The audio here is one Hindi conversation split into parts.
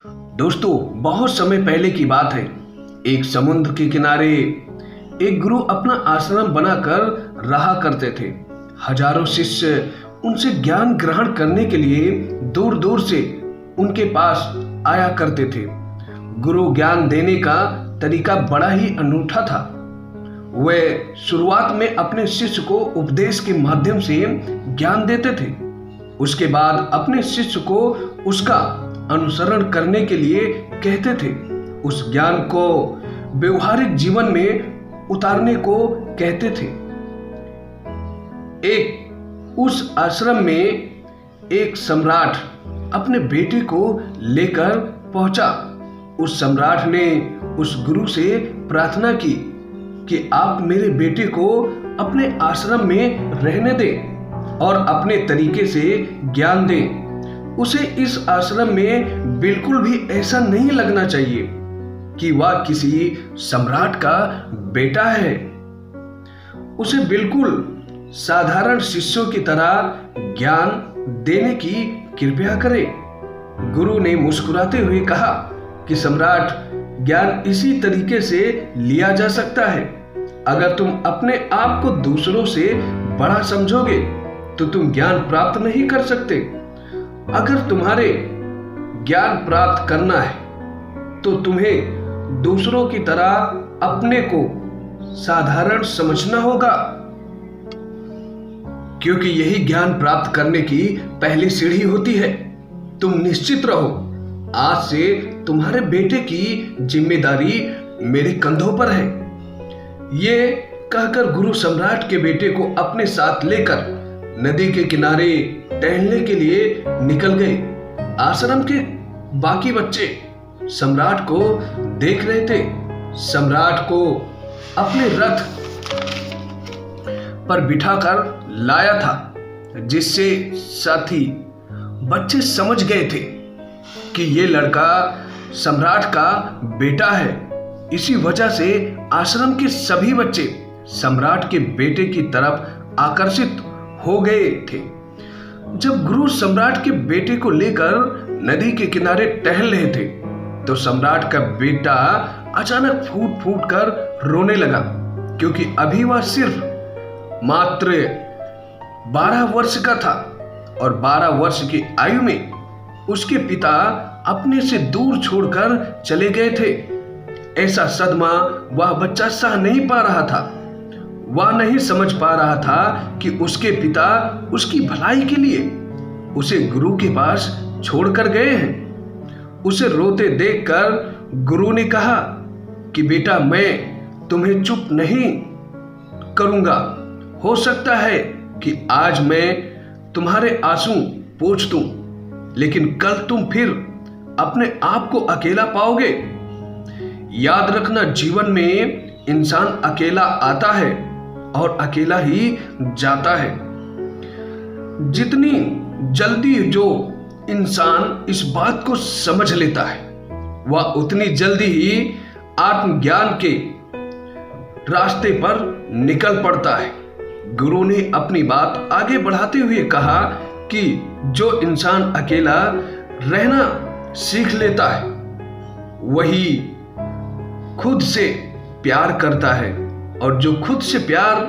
दोस्तों, बहुत समय पहले की बात है। एक समुद्र के किनारे एक गुरु अपना आश्रम बनाकर रहा करते थे। हजारों शिष्य उनसे ज्ञान ग्रहण करने के लिए दूर दूर से उनके पास आया करते थे। गुरु ज्ञान देने का तरीका बड़ा ही अनूठा था। वे शुरुआत में अपने शिष्य को उपदेश के माध्यम से ज्ञान देते थे। उसके बाद अपने शिष्य को उसका अनुसरण करने के लिए कहते थे। उस ज्ञान को व्यवहारिक जीवन में उतारने को कहते थे। उस आश्रम में एक सम्राट अपने बेटे को लेकर पहुंचा। उस सम्राट ने उस गुरु से प्रार्थना की कि आप मेरे बेटे को अपने आश्रम में रहने दें और अपने तरीके से ज्ञान दें। उसे इस आश्रम में बिल्कुल भी ऐसा नहीं लगना चाहिए कि वह किसी सम्राट का बेटा है। उसे बिल्कुल साधारण शिष्यों की तरह ज्ञान देने की कृपया करें। गुरु ने मुस्कुराते हुए कहा कि सम्राट, ज्ञान इसी तरीके से लिया जा सकता है। अगर तुम अपने आप को दूसरों से बड़ा समझोगे तो तुम ज्ञान प्राप्त नहीं कर सकते। अगर तुम्हारे ज्ञान प्राप्त करना है तो तुम्हें दूसरों की तरह अपने को साधारण समझना होगा, क्योंकि यही ज्ञान प्राप्त करने की पहली सीढ़ी होती है। तुम निश्चित रहो, आज से तुम्हारे बेटे की जिम्मेदारी मेरे कंधों पर है। ये कहकर गुरु सम्राट के बेटे को अपने साथ लेकर नदी के किनारे टहलने के लिए निकल गए। आश्रम के बाकी बच्चे सम्राट को देख रहे थे। सम्राट को अपने रथ पर बिठाकर लाया था, जिससे साथी बच्चे समझ गए थे कि ये लड़का सम्राट का बेटा है। इसी वजह से आश्रम के सभी बच्चे सम्राट के बेटे की तरफ आकर्षित हो गए थे। जब गुरु सम्राट के बेटे को लेकर नदी के किनारे टहल रहे थे तो सम्राट का बेटा अचानक फूट फूट कर रोने लगा, क्योंकि अभी वह सिर्फ मात्र 12 वर्ष का था और 12 वर्ष की आयु में उसके पिता अपने से दूर छोड़कर चले गए थे। ऐसा सदमा वह बच्चा सह नहीं पा रहा था। वह नहीं समझ पा रहा था कि उसके पिता उसकी भलाई के लिए उसे गुरु के पास छोड़कर गए हैं। उसे रोते देखकर गुरु ने कहा कि बेटा, मैं तुम्हें चुप नहीं करूंगा। हो सकता है कि आज मैं तुम्हारे आंसू पोंछ दूं, लेकिन कल तुम फिर अपने आप को अकेला पाओगे। याद रखना, जीवन में इंसान अकेला आता है और अकेला ही जाता है। जितनी जल्दी जो इंसान इस बात को समझ लेता है, वह उतनी जल्दी ही आत्मज्ञान के रास्ते पर निकल पड़ता है। गुरु ने अपनी बात आगे बढ़ाते हुए कहा कि जो इंसान अकेला रहना सीख लेता है, वही खुद से प्यार करता है, और जो खुद से प्यार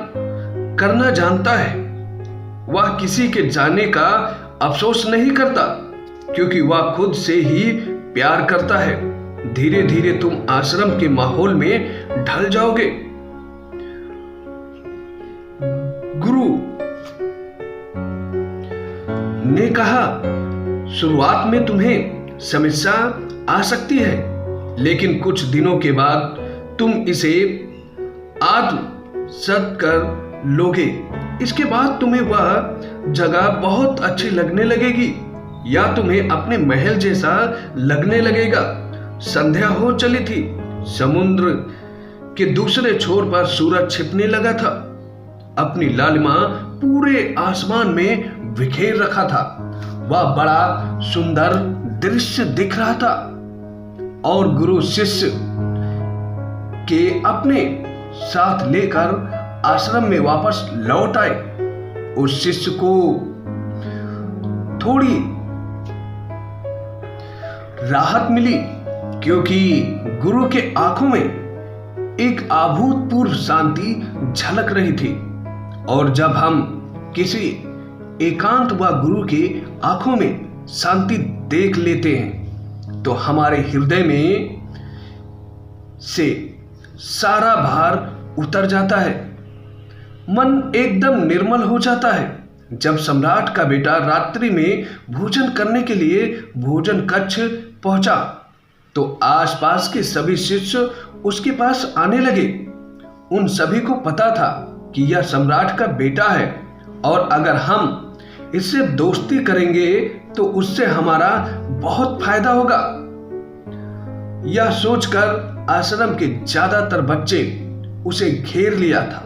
करना जानता है वह किसी के जाने का अफसोस नहीं करता, क्योंकि वह खुद से ही प्यार करता है। धीरे धीरे तुम आश्रम के माहौल में ढल जाओगे। गुरु ने कहा, शुरुआत में तुम्हें समस्या आ सकती है, लेकिन कुछ दिनों के बाद तुम इसे आत्मसात कर लोगे। इसके बाद तुम्हें वह जगह बहुत अच्छी लगने लगेगी, या तुम्हें अपने महल जैसा लगने लगेगा। संध्या हो चली थी। समुद्र के दूसरे छोर पर सूरज छिपने लगा था। अपनी लालिमा पूरे आसमान में बिखेर रखा था। वह बड़ा सुंदर दृश्य दिख रहा था और गुरु शिष्य के अपने साथ लेकर आश्रम में वापस लौट आए। उस शिष्य को थोड़ी राहत मिली, क्योंकि गुरु के आंखों में एक अभूतपूर्व शांति झलक रही थी। और जब हम किसी एकांत व गुरु के आंखों में शांति देख लेते हैं तो हमारे हृदय में से सारा भार उतर जाता है, मन एकदम निर्मल हो जाता है। जब सम्राट का बेटा रात्रि में भोजन करने के लिए भोजन कक्ष पहुंचा तो आसपास के सभी शिष्य उसके पास आने लगे। उन सभी को पता था कि यह सम्राट का बेटा है और अगर हम इससे दोस्ती करेंगे तो उससे हमारा बहुत फायदा होगा। यह सोचकर आश्रम के ज्यादातर बच्चे उसे घेर लिया था।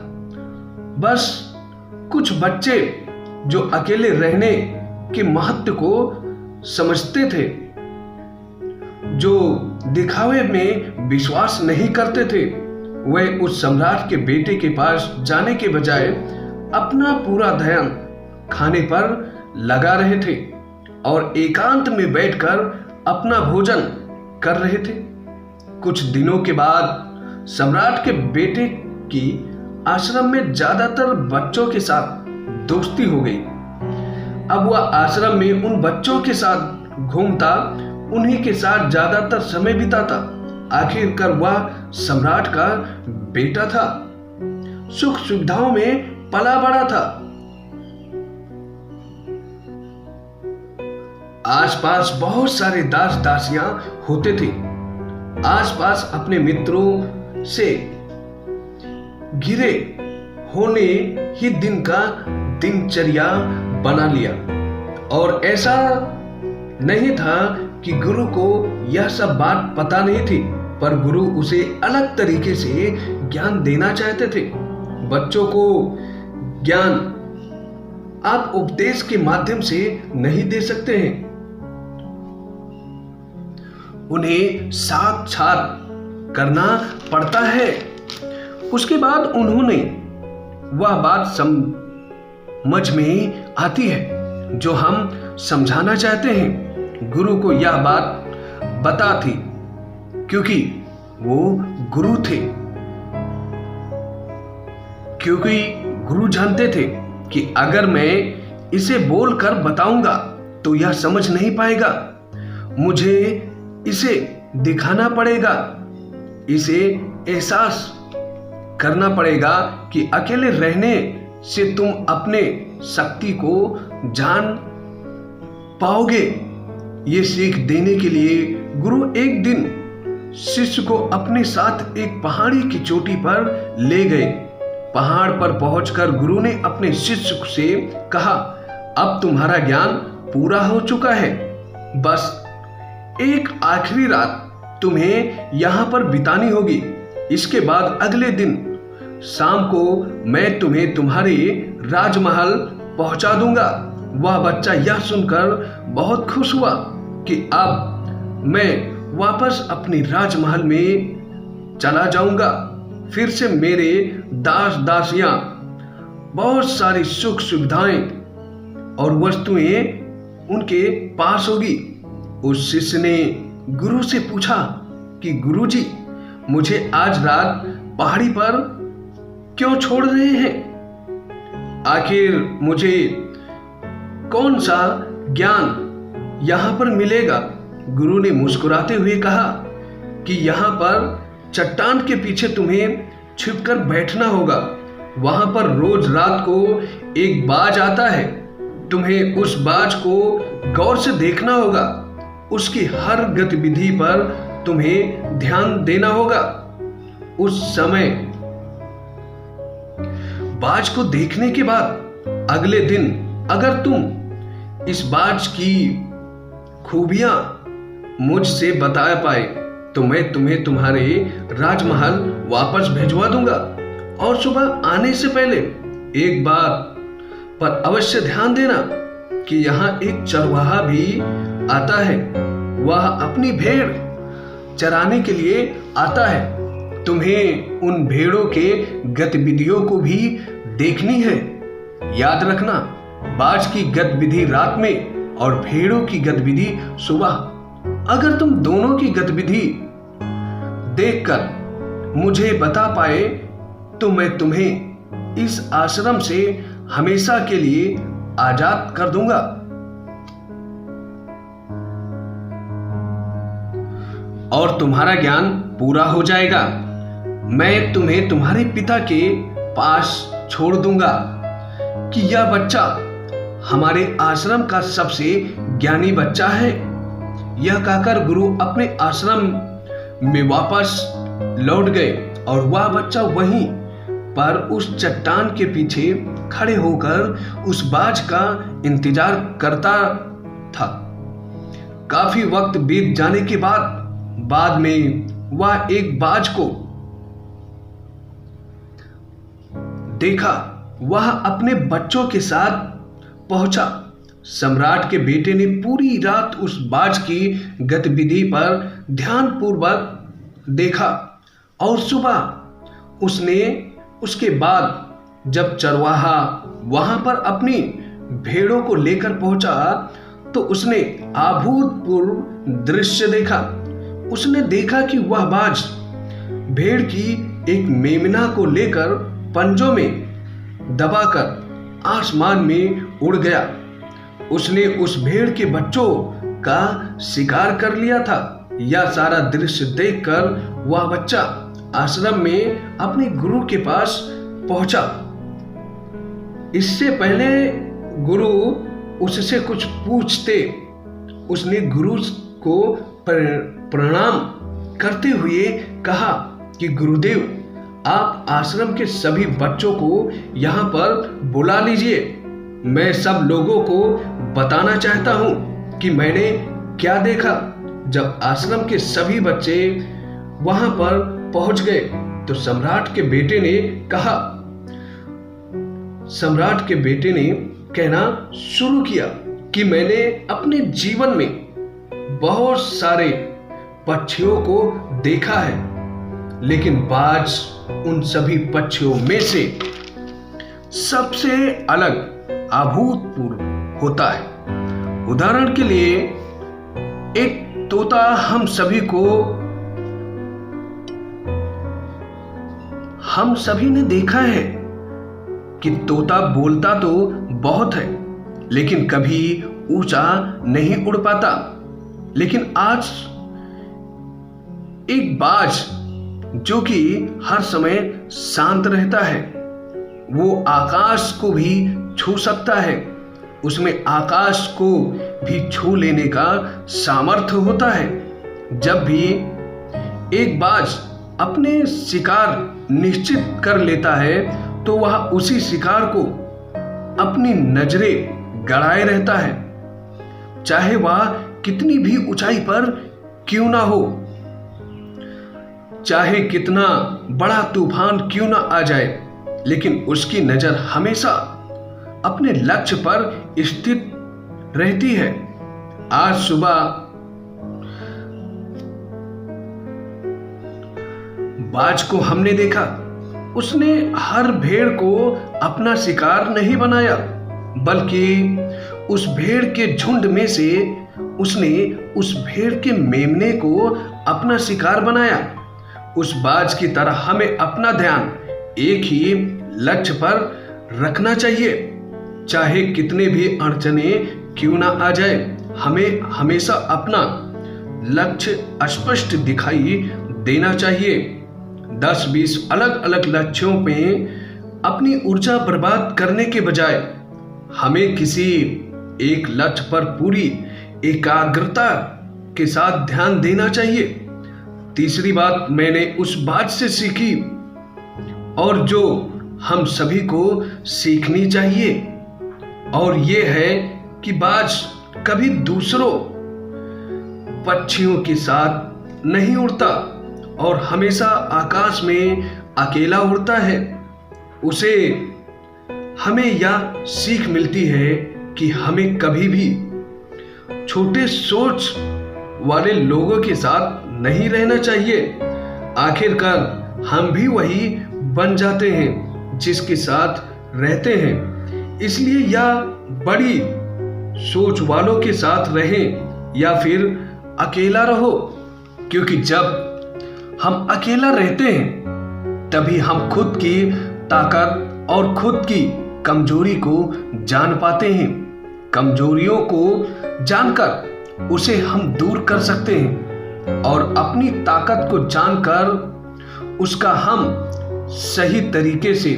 बस कुछ बच्चे जो अकेले रहने के महत्व को समझते थे, जो दिखावे में विश्वास नहीं करते थे, वे उस सम्राट के बेटे के पास जाने के बजाय अपना पूरा ध्यान खाने पर लगा रहे थे और एकांत में बैठकर अपना भोजन कर रहे थे। कुछ दिनों के बाद सम्राट के बेटे की आश्रम में ज्यादातर बच्चों के साथ दोस्ती हो गई। अब वह आश्रम में उन बच्चों के साथ घूमता, उन्हीं के साथ ज्यादातर समय बिताता। आखिरकार वह सम्राट का बेटा था, सुख सुविधाओं में पला बड़ा था। आसपास बहुत सारे दास दासियां होते थे। आसपास अपने मित्रों से घिरे होने ही दिन का दिनचर्या बना लिया। और ऐसा नहीं था कि गुरु को यह सब बात पता नहीं थी, पर गुरु उसे अलग तरीके से ज्ञान देना चाहते थे। बच्चों को ज्ञान आप उपदेश के माध्यम से नहीं दे सकते हैं, उन्हें साक्षात करना पड़ता है। उसके बाद उन्होंने वह बात समझ में आती है जो हम समझाना चाहते हैं। गुरु को यह बात बता थी क्योंकि वो गुरु थे, क्योंकि गुरु जानते थे कि अगर मैं इसे बोलकर बताऊंगा तो यह समझ नहीं पाएगा, मुझे इसे दिखाना पड़ेगा, इसे एहसास करना पड़ेगा कि अकेले रहने से तुम अपने शक्ति को जान पाओगे। ये सीख देने के लिए गुरु एक दिन शिष्य को अपने साथ एक पहाड़ी की चोटी पर ले गए। पहाड़ पर पहुंचकर गुरु ने अपने शिष्य से कहा, अब तुम्हारा ज्ञान पूरा हो चुका है, बस एक आखिरी रात तुम्हें यहां पर बितानी होगी। इसके बाद अगले दिन शाम को मैं तुम्हें तुम्हारे राजमहल पहुंचा दूंगा। वह बच्चा यह सुनकर बहुत खुश हुआ कि अब मैं वापस अपने राजमहल में चला जाऊंगा। फिर से मेरे दास दासियां, बहुत सारी सुख सुविधाएं और वस्तुएं उनके पास होगी। उस शिष्य ने गुरु से पूछा कि गुरुजी, मुझे आज रात पहाड़ी पर क्यों छोड़ रहे हैं? आखिर मुझे कौन सा ज्ञान यहां पर मिलेगा? गुरु ने मुस्कुराते हुए कहा कि यहां पर चट्टान के पीछे तुम्हें छिपकर बैठना होगा। वहां पर रोज रात को एक बाज आता है, तुम्हें उस बाज को गौर से देखना होगा। उसकी हर गतिविधि पर तुम्हें ध्यान देना होगा। उस समय बाज को देखने के बाद अगले दिन अगर तुम इस बाज की खूबियां मुझसे बता पाए तो मैं तुम्हें तुम्हारे राजमहल वापस भेजवा दूंगा। और सुबह आने से पहले एक बात पर अवश्य ध्यान देना कि यहाँ एक चरवाहा भी आता है, वह अपनी भेड़ चराने के लिए आता है। तुम्हें उन भेड़ों के गतिविधियों को भी देखनी है। याद रखना, बाज की गतिविधि रात में और भेड़ों की गतिविधि सुबह। अगर तुम दोनों की गतिविधि देखकर मुझे बता पाए तो मैं तुम्हें इस आश्रम से हमेशा के लिए आजाद कर दूंगा। और तुम्हारा ज्ञान पूरा हो जाएगा। मैं तुम्हें तुम्हारे पिता के पास छोड़ दूंगा कि यह बच्चा हमारे आश्रम का सबसे ज्ञानी बच्चा है। यह कहकर गुरु अपने आश्रम में वापस लौट गए और वह बच्चा वहीं पर उस चट्टान के पीछे खड़े होकर उस बाज का इंतजार करता था। काफी वक्त बीत जाने के बाद में वह एक बाज को देखा। वह अपने बच्चों के साथ पहुंचा। सम्राट के बेटे ने पूरी रात उस बाज की गतिविधि पर ध्यानपूर्वक देखा और सुबह उसके बाद जब चरवाहा वहां पर अपनी भेड़ों को लेकर पहुंचा तो उसने अभूतपूर्व दृश्य देखा। उसने देखा कि वह बाज भेड़ की एक मेमना को लेकर पंजों में दबाकर आसमान में उड़ गया। उसने उस भेड़ के बच्चों का शिकार कर लिया था। यह सारा दृश्य देखकर वह बच्चा आश्रम में अपने गुरु के पास पहुंचा। इससे पहले गुरु उससे कुछ पूछते उसने गुरु को प्रणाम करते हुए कहा कि गुरुदेव, आप आश्रम के सभी बच्चों को यहाँ पर बुला लीजिए। मैं सब लोगों को बताना चाहता हूँ कि मैंने क्या देखा। जब आश्रम के सभी बच्चे वहां पर पहुंच गए तो सम्राट के बेटे ने कहा। सम्राट के बेटे ने कहना शुरू किया कि मैंने अपने जीवन में बहुत सारे पक्षियों को देखा है, लेकिन बाज उन सभी पक्षियों में से सबसे अलग अभूतपूर्व होता है। उदाहरण के लिए एक तोता हम सभी ने देखा है कि तोता बोलता तो बहुत है लेकिन कभी ऊंचा नहीं उड़ पाता। लेकिन आज एक बाज जो कि हर समय शांत रहता है, वो आकाश को भी छू सकता है। उसमें आकाश को भी छू लेने का सामर्थ्य होता है। जब भी एक बाज अपने शिकार निश्चित कर लेता है तो वह उसी शिकार को अपनी नजरें गड़ाए रहता है, चाहे वह कितनी भी ऊंचाई पर क्यों ना हो, चाहे कितना बड़ा तूफान क्यों ना आ जाए, लेकिन उसकी नजर हमेशा अपने लक्ष्य पर स्थित रहती है। आज सुबह बाज को हमने देखा। उसने हर भेड़ को अपना शिकार नहीं बनाया, बल्कि उस भेड़ के झुंड में से उसने उस भेड़ के मेमने को अपना शिकार बनाया। उस बाज की तरह हमें अपना ध्यान एक ही लक्ष्य पर रखना चाहिए, चाहे कितने भी अड़चने क्यों ना आ जाए। हमें हमेशा अपना लक्ष्य स्पष्ट दिखाई देना चाहिए। 10-20 अलग अलग लक्ष्यों पे अपनी ऊर्जा बर्बाद करने के बजाय हमें किसी एक लक्ष्य पर पूरी एकाग्रता के साथ ध्यान देना चाहिए। तीसरी बात मैंने उस बात से सीखी और जो हम सभी को सीखनी चाहिए, और ये है कि बाज कभी दूसरों पक्षियों के साथ नहीं उड़ता और हमेशा आकाश में अकेला उड़ता है। उसे हमें यह सीख मिलती है कि हमें कभी भी छोटे सोच वाले लोगों के साथ नहीं रहना चाहिए। आखिरकार हम भी वही बन जाते हैं जिसके साथ रहते हैं। इसलिए या बड़ी सोच वालों के साथ रहें या फिर अकेला रहो, क्योंकि जब हम अकेला रहते हैं तभी हम खुद की ताकत और खुद की कमजोरी को जान पाते हैं। कमजोरियों को जानकर उसे हम दूर कर सकते हैं और अपनी ताकत को जानकर उसका हम सही तरीके से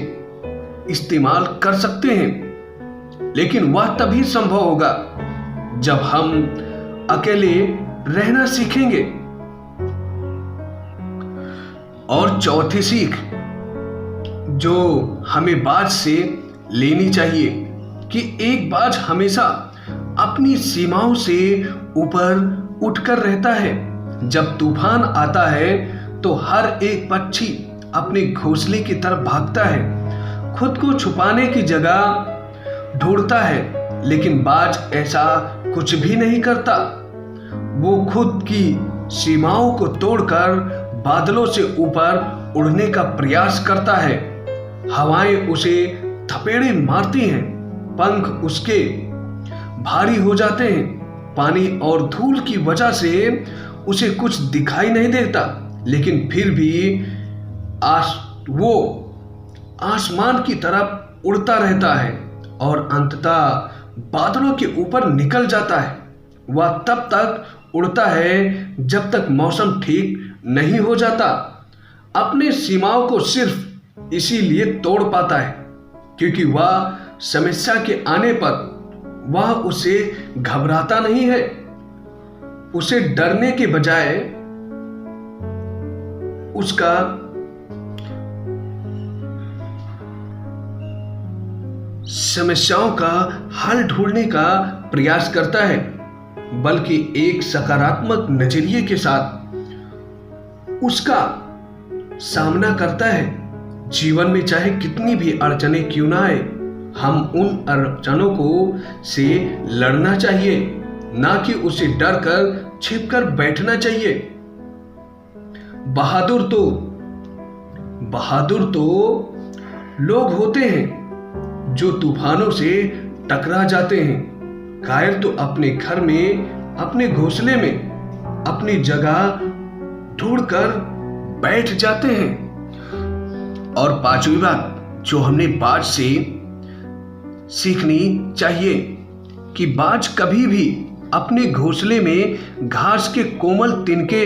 इस्तेमाल कर सकते हैं। लेकिन वह तभी संभव होगा जब हम अकेले रहना सीखेंगे। और चौथी सीख जो हमें बाज से लेनी चाहिए कि एक बाज हमेशा अपनी सीमाओं से ऊपर उठकर रहता है। जब तूफान आता है तो हर एक पक्षी अपने घोंसले की तरफ भागता है, खुद को छुपाने की जगह ढूंढता है, लेकिन बाज ऐसा कुछ भी नहीं करता। वो खुद की सीमाओं को तोड़कर बादलों से ऊपर उड़ने का प्रयास करता है। हवाएं उसे थपेड़े मारती हैं, पंख उसके भारी हो जाते हैं, पानी और धूल की वजह से उसे कुछ दिखाई नहीं देता, लेकिन फिर भी वो आसमान की तरफ उड़ता रहता है और अंततः बादलों के ऊपर निकल जाता है। वह तब तक उड़ता है जब तक मौसम ठीक नहीं हो जाता। अपने सीमाओं को सिर्फ इसीलिए तोड़ पाता है क्योंकि वह समस्या के आने पर वह उसे घबराता नहीं है। उसे डरने के बजाय उसका समस्याओं का हल ढूंढने का प्रयास करता है, बल्कि एक सकारात्मक नजरिए के साथ उसका सामना करता है। जीवन में चाहे कितनी भी अड़चनें क्यों ना आए, हम उन अड़चनों को से लड़ना चाहिए, ना कि उसे डर कर छिपकर बैठना चाहिए। बहादुर तो लोग होते हैं जो तूफानों से टकरा जाते हैं। कायर तो अपने घर में, अपने घोंसले में अपनी जगह ढूंढकर बैठ जाते हैं। और पांचवी बात जो हमने बाज से सीखनी चाहिए कि बाज कभी भी अपने घोंसले में घास के कोमल तिनके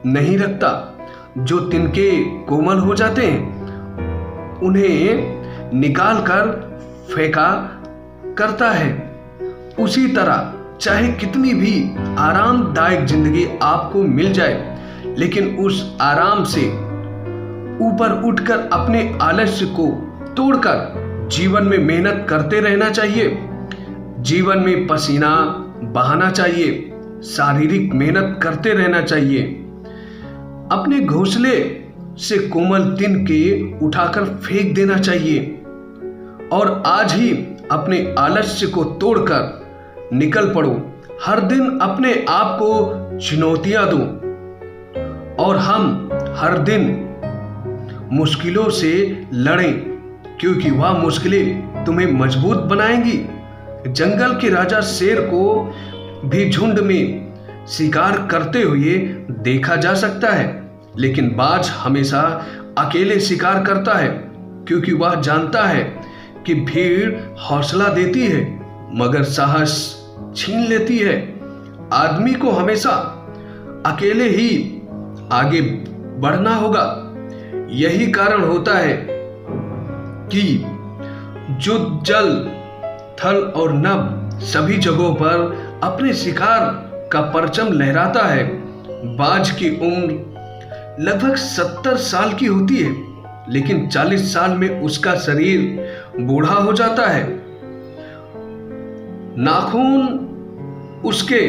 नहीं रखता। जो तिनके कोमल हो जाते हैं उन्हें निकालकर फेंका करता है। उसी तरह चाहे कितनी भी आरामदायक जिंदगी आपको मिल जाए, लेकिन उस आराम से ऊपर उठकर अपने आलस्य को तोड़कर जीवन में मेहनत करते रहना चाहिए। जीवन में पसीना बहाना चाहिए, शारीरिक मेहनत करते रहना चाहिए। अपने घोंसले से कोमल तिनके उठाकर फेंक देना चाहिए और आज ही अपने आलस्य को तोड़कर निकल पड़ो। हर दिन अपने आप को चुनौतियां दो और हम हर दिन मुश्किलों से लड़ें, क्योंकि वह मुश्किलें तुम्हें मजबूत बनाएंगी। जंगल के राजा शेर को भी झुंड में शिकार करते हुए देखा जा सकता है, लेकिन बाज हमेशा अकेले शिकार करता है, क्योंकि वह जानता है कि भीड़ हौसला देती है मगर साहस छीन लेती है। आदमी को हमेशा अकेले ही आगे बढ़ना होगा। यही कारण होता है कि जो जल, थल और नभ सभी जगहों पर अपने शिकार का परचम लहराता है। बाज की उम्र लगभग 70 साल की होती है, लेकिन 40 साल में उसका शरीर बूढ़ा हो जाता है। नाखून उसके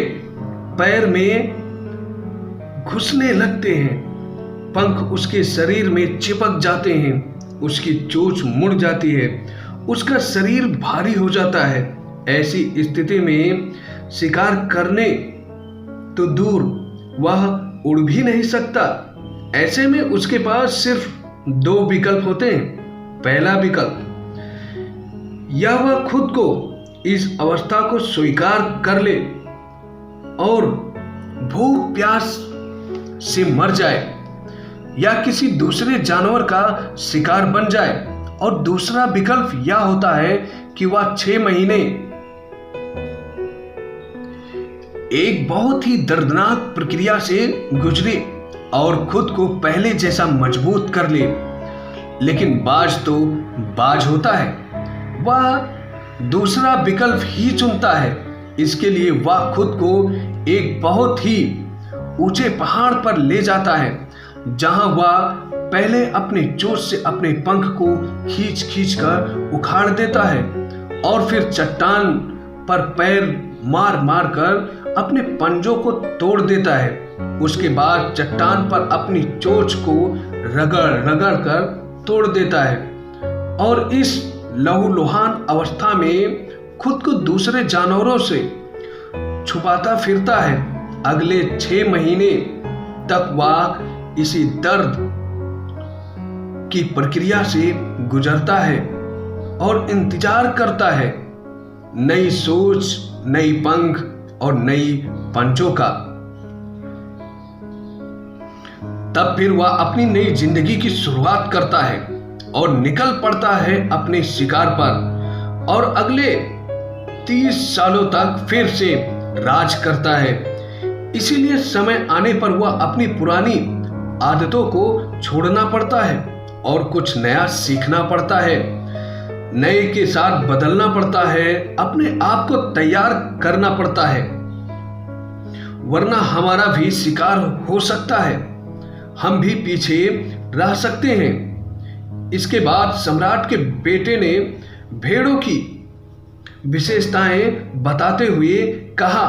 पैर में घुसने लगते हैं, पंख उसके शरीर में चिपक जाते हैं, उसकी चोंच मुड़ जाती है, उसका शरीर भारी हो जाता है। ऐसी स्थिति में शिकार करने तो दूर वह उड़ भी नहीं सकता। ऐसे में उसके पास सिर्फ 2 विकल्प होते हैं। पहला विकल्प, या वह खुद को इस अवस्था को स्वीकार कर ले और भूख प्यास से मर जाए या किसी दूसरे जानवर का शिकार बन जाए, और दूसरा विकल्प यह होता है कि वह 6 महीने एक बहुत ही दर्दनाक प्रक्रिया से गुजरे और खुद को पहले जैसा मजबूत कर ले। लेकिन बाज तो बाज होता है, वह दूसरा विकल्प ही चुनता है। इसके लिए वह खुद को एक बहुत ही ऊंचे पहाड़ पर ले जाता है, जहां वह पहले अपने चोंच से अपने पंख को खींच खींच कर उखाड़ देता है और फिर चट्टान पर पैर मार मार कर अपने पंजों को तोड़ देता है। उसके बाद चट्टान पर अपनी चोंच को रगड़ रगड़ कर तोड़ देता है और इस लहूलुहान अवस्था में खुद को दूसरे जानवरों से छुपाता फिरता है। अगले 6 महीने तक वह इसी दर्द की प्रक्रिया से गुजरता है और इंतजार करता है नई सोच, नई पंख और नई पंचों का। तब फिर वह अपनी नई जिंदगी की शुरुआत करता है और निकल पड़ता है अपने शिकार पर और अगले 30 सालों तक फिर से राज करता है। इसीलिए समय आने पर वह अपनी पुरानी आदतों को छोड़ना पड़ता है और कुछ नया सीखना पड़ता है, नए के साथ बदलना पड़ता है, अपने आप को तैयार करना पड़ता है, वरना हमारा भी शिकार हो सकता है, हम भी पीछे रह सकते हैं। इसके बाद सम्राट के बेटे ने भेड़ों की विशेषताएं बताते हुए कहा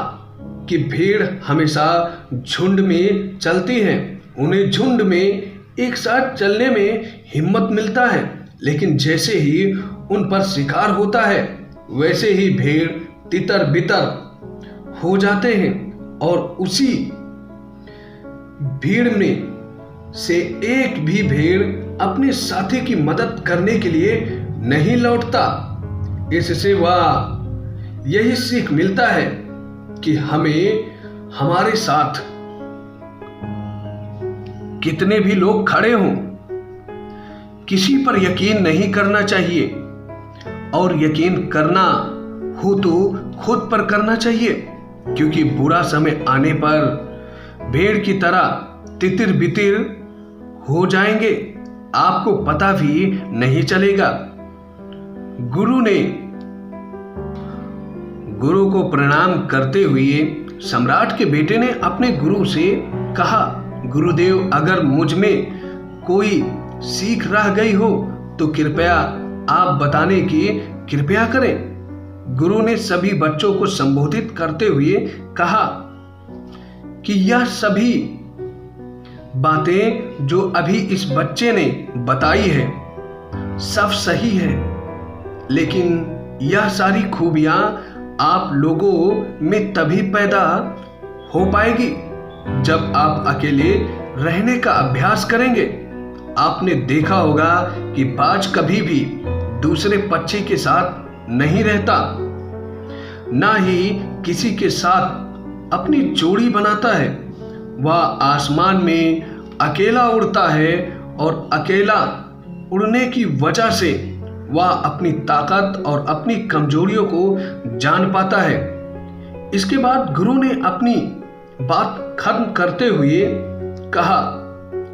कि भेड़ हमेशा झुंड में चलती हैं, उन्हें झुंड में एक साथ चलने में हिम्मत मिलता है, लेकिन जैसे ही उन पर शिकार होता है वैसे ही भेड़ तितर बितर हो जाते हैं और उसी भीड़ में से एक भी भेड़ अपने साथी की मदद करने के लिए नहीं लौटता। इससे वह यही सीख मिलता है कि हमें हमारे साथ कितने भी लोग खड़े हों, किसी पर यकीन नहीं करना चाहिए और यकीन करना हो तो खुद पर करना चाहिए, क्योंकि बुरा समय आने पर भेड़ की तरह तितिर बितिर हो जाएंगे, आपको पता भी नहीं चलेगा। गुरु को प्रणाम करते हुए सम्राट के बेटे ने अपने गुरु से कहा, गुरुदेव, अगर मुझ में कोई सीख रह गई हो तो कृपया आप बताने की कृपया करें। गुरु ने सभी बच्चों को संबोधित करते हुए कहा कि यह सभी बातें जो अभी इस बच्चे ने बताई है सब सही है, लेकिन यह सारी खूबियां आप लोगों में तभी पैदा हो पाएगी जब आप अकेले रहने का अभ्यास करेंगे। आपने देखा होगा कि बाज कभी भी दूसरे पक्षी के साथ नहीं रहता, ना ही किसी के साथ अपनी जोड़ी बनाता है। वह आसमान में अकेला उड़ता है और अकेला उड़ने की वजह से वह अपनी ताकत और अपनी कमजोरियों को जान पाता है। इसके बाद गुरु ने अपनी बात खत्म करते हुए कहा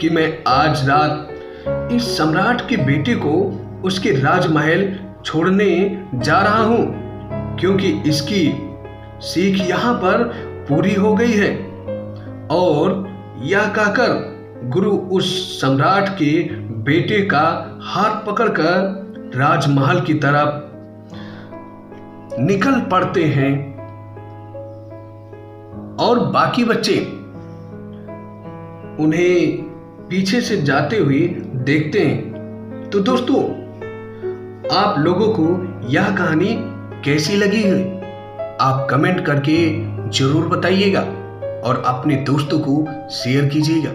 कि मैं आज रात इस सम्राट के बेटे को उसके राजमहल छोड़ने जा रहा हूं, क्योंकि इसकी सीख यहां पर पूरी हो गई है। और यह कहकर गुरु उस सम्राट के बेटे का हाथ पकड़कर राजमहल की तरफ निकल पड़ते हैं और बाकी बच्चे उन्हें पीछे से जाते हुए देखते हैं। तो दोस्तों, आप लोगों को यह कहानी कैसी लगी है आप कमेंट करके जरूर बताइएगा और अपने दोस्तों को शेयर कीजिएगा।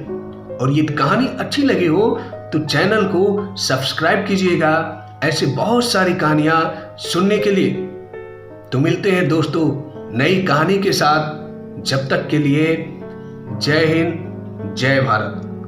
और ये कहानी अच्छी लगी हो तो चैनल को सब्सक्राइब कीजिएगा ऐसे बहुत सारी कहानियां सुनने के लिए। तो मिलते हैं दोस्तों नई कहानी के साथ, जब तक के लिए जय हिंद, जय भारत।